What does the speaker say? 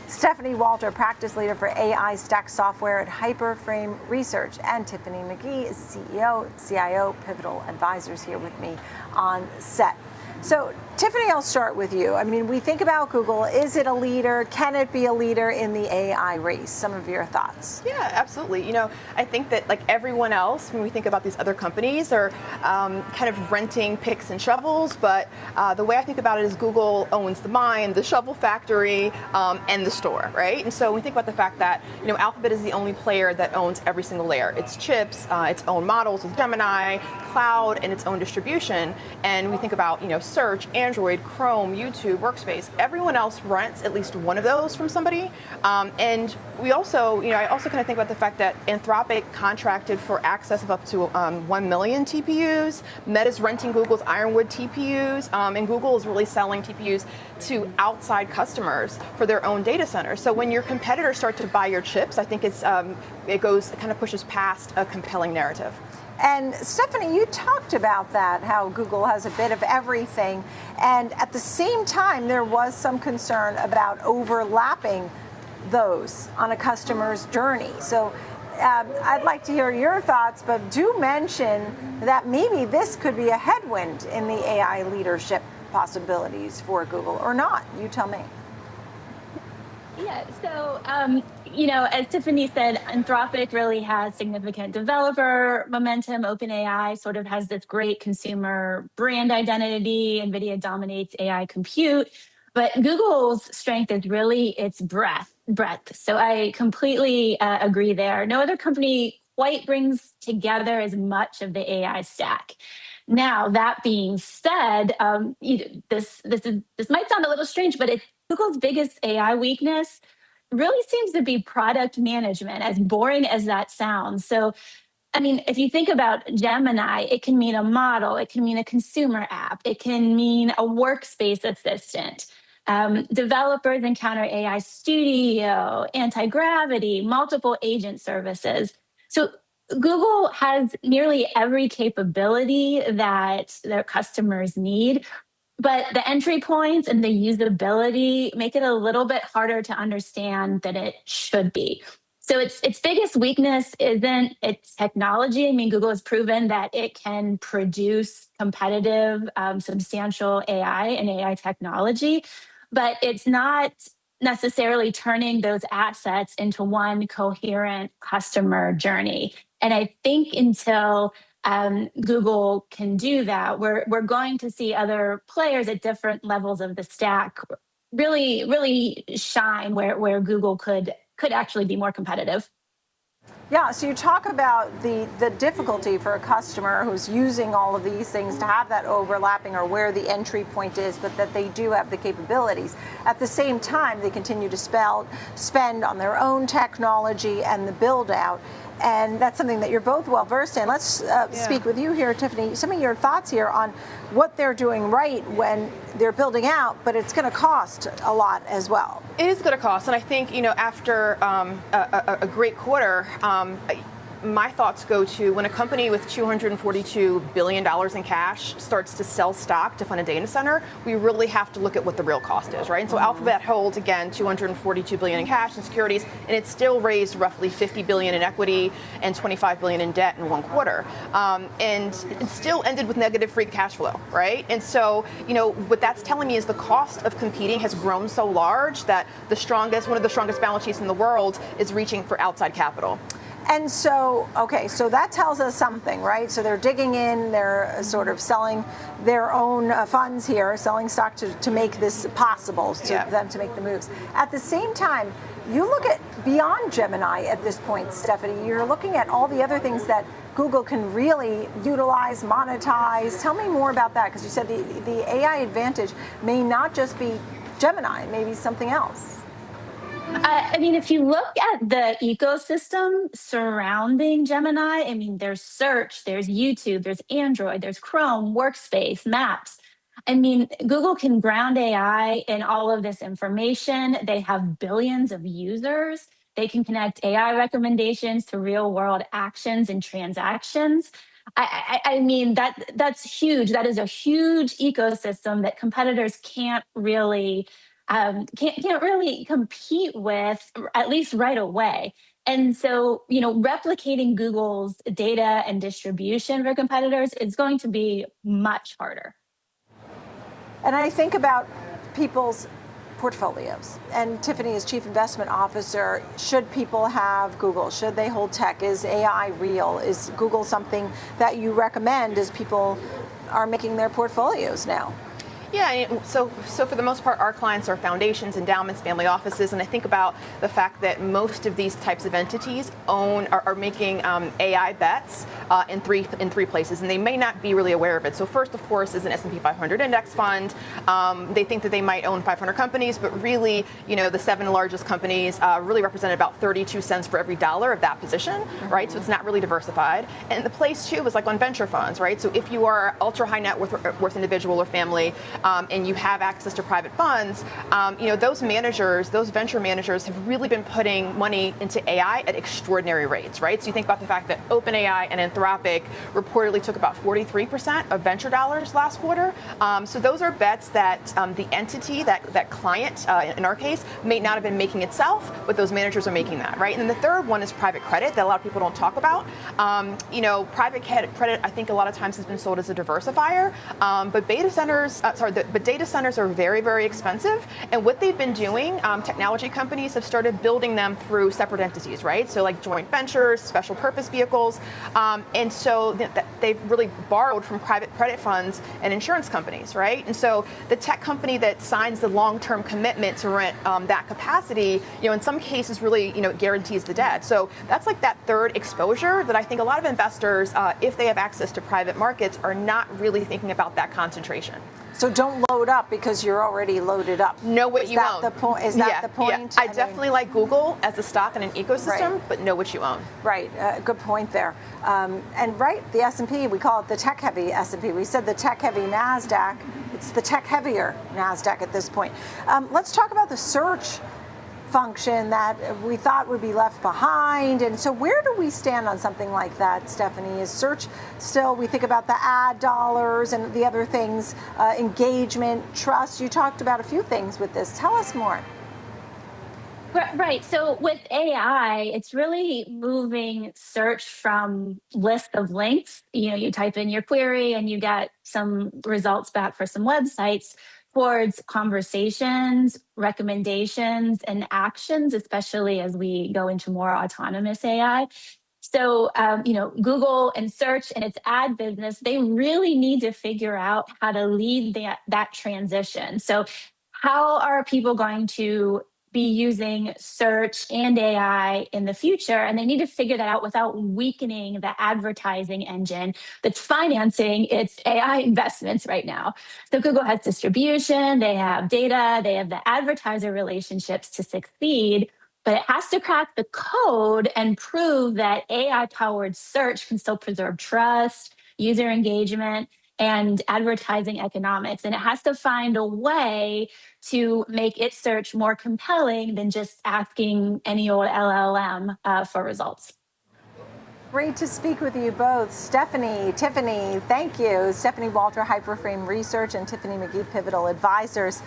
Stephanie Walter, practice leader for AI stack software at Hyperframe Research, and Tiffany McGhee is CEO, CIO, Pivotal Advisors, here with me on set. So, Tiffany, I'll start with you. I mean, we think about Google. Is it a leader? Can it be a leader in the AI race? Some of your thoughts. Yeah, absolutely. I think that like everyone else, when we think about these other companies, are kind of renting picks and shovels. But the way I think about it is Google owns the mine, the shovel factory, and the store, right? And so when we think about the fact that, Alphabet is the only player that owns every single layer. Its chips, its own models with Gemini, cloud, and its own distribution. And we think about, search, Android, Chrome, YouTube, Workspace. Everyone else rents at least one of those from somebody. And we also, I also kind of think about the fact that Anthropic contracted for access of up to 1 million TPUs. Meta's renting Google's Ironwood TPUs, and Google is really selling TPUs to outside customers for their own data centers. So when your competitors start to buy your chips, I think it kind of pushes past a compelling narrative. And Stephanie, you talked about that, how Google has a bit of everything. And at the same time, there was some concern about overlapping those on a customer's journey. So I'd like to hear your thoughts, but do mention that maybe this could be a headwind in the AI leadership possibilities for Google, or not. You tell me. Yeah, so, as Tiffany said, Anthropic really has significant developer momentum. OpenAI sort of has this great consumer brand identity. NVIDIA dominates AI compute. But Google's strength is really its breadth. So I completely agree there. No other company quite brings together as much of the AI stack. Now, that being said, this might sound a little strange, but Google's biggest AI weakness really seems to be product management, as boring as that sounds. So, I mean, if you think about Gemini, it can mean a model, it can mean a consumer app, it can mean a workspace assistant. Developers encounter AI Studio, anti-gravity, multiple agent services. So Google has nearly every capability that their customers need, but the entry points and the usability make it a little bit harder to understand than it should be. So its biggest weakness isn't its technology. I mean, Google has proven that it can produce competitive, substantial AI and AI technology, but it's not necessarily turning those assets into one coherent customer journey. And I think until Google can do that, we're going to see other players at different levels of the stack really shine where Google could actually be more competitive. Yeah, so you talk about the difficulty for a customer who's using all of these things to have that overlapping, or where the entry point is, but that they do have the capabilities. At the same time, they continue to spend on their own technology and the build out. And that's something that you're both well versed in. Let's speak with you here, Tiffany. Some of your thoughts here on what they're doing right when they're building out, but it's going to cost a lot as well. It is going to cost, and I think after a great quarter, my thoughts go to when a company with $242 billion in cash starts to sell stock to fund a data center, we really have to look at what the real cost is, right? And so Alphabet holds, again, $242 billion in cash and securities, and it still raised roughly $50 billion in equity and $25 billion in debt in one quarter. And it still ended with negative free cash flow, right? And so, what that's telling me is the cost of competing has grown so large that one of the strongest balance sheets in the world is reaching for outside capital. And so, so that tells us something, right? So they're digging in, they're sort of selling their own funds here, selling stock to make this possible, them to make the moves. At the same time, you look at beyond Gemini at this point, Stephanie, you're looking at all the other things that Google can really utilize, monetize. Tell me more about that, because you said the AI advantage may not just be Gemini, maybe something else. I mean, if you look at the ecosystem surrounding Gemini, I mean, there's search, there's YouTube, there's Android, there's Chrome, Workspace, Maps. I mean, Google can ground AI in all of this information. They have billions of users. They can connect AI recommendations to real world actions and transactions. I mean, that's huge. That is a huge ecosystem that competitors can't really can't really compete with, at least right away. And so, replicating Google's data and distribution for competitors is going to be much harder. And I think about people's portfolios. And Tiffany, as Chief Investment Officer, should people have Google? Should they hold tech? Is AI real? Is Google something that you recommend as people are making their portfolios now? Yeah, so for the most part, our clients are foundations, endowments, family offices, and I think about the fact that most of these types of entities are making AI bets in three places, and they may not be really aware of it. So first, of course, is an S&P 500 index fund. They think that they might own 500 companies, but really, the 7 largest companies really represent about 32 cents for every dollar of that position, right? So it's not really diversified. And the place too is like on venture funds, right? So if you are ultra high net worth individual or family, and you have access to private funds, those venture managers have really been putting money into AI at extraordinary rates, right? So you think about the fact that OpenAI and Anthropic reportedly took about 43% of venture dollars last quarter. So those are bets that the entity, that client, in our case, may not have been making itself, but those managers are making that, right? And then the third one is private credit that a lot of people don't talk about. Private credit, I think a lot of times has been sold as a diversifier, but data centers are very, very expensive. And what they've been doing, technology companies have started building them through separate entities, right? So like joint ventures, special purpose vehicles. And so they've really borrowed from private credit funds and insurance companies, right? And so the tech company that signs the long-term commitment to rent that capacity, in some cases really, guarantees the debt. So that's like that third exposure that I think a lot of investors, if they have access to private markets, are not really thinking about that concentration. So don't load up because you're already loaded up. Know what you own. Is that the point? I definitely like Google as a stock in an ecosystem, right. But know what you own. Right. Good point there. And right, the S&P, we call it the tech-heavy S&P. We said the tech-heavy NASDAQ. It's the tech-heavier NASDAQ at this point. Let's talk about the search function that we thought would be left behind. And so where do we stand on something like that, Stephanie? Is search still, we think about the ad dollars and the other things, engagement, trust. You talked about a few things with this. Tell us more. Right. So with AI, it's really moving search from list of links. You type in your query and you get some results back for some websites towards conversations, recommendations, and actions, especially as we go into more autonomous AI. So, Google and search and its ad business, they really need to figure out how to lead that transition. So, how are people going to be using search and AI in the future? And they need to figure that out without weakening the advertising engine that's financing its AI investments right now. So Google has distribution, they have data, they have the advertiser relationships to succeed, but it has to crack the code and prove that AI powered search can still preserve trust, user engagement, and advertising economics. And it has to find a way to make its search more compelling than just asking any old LLM for results. Great to speak with you both. Stephanie, Tiffany, thank you. Stephanie Walter, Hyperframe Research, and Tiffany McGhee, Pivotal Advisors.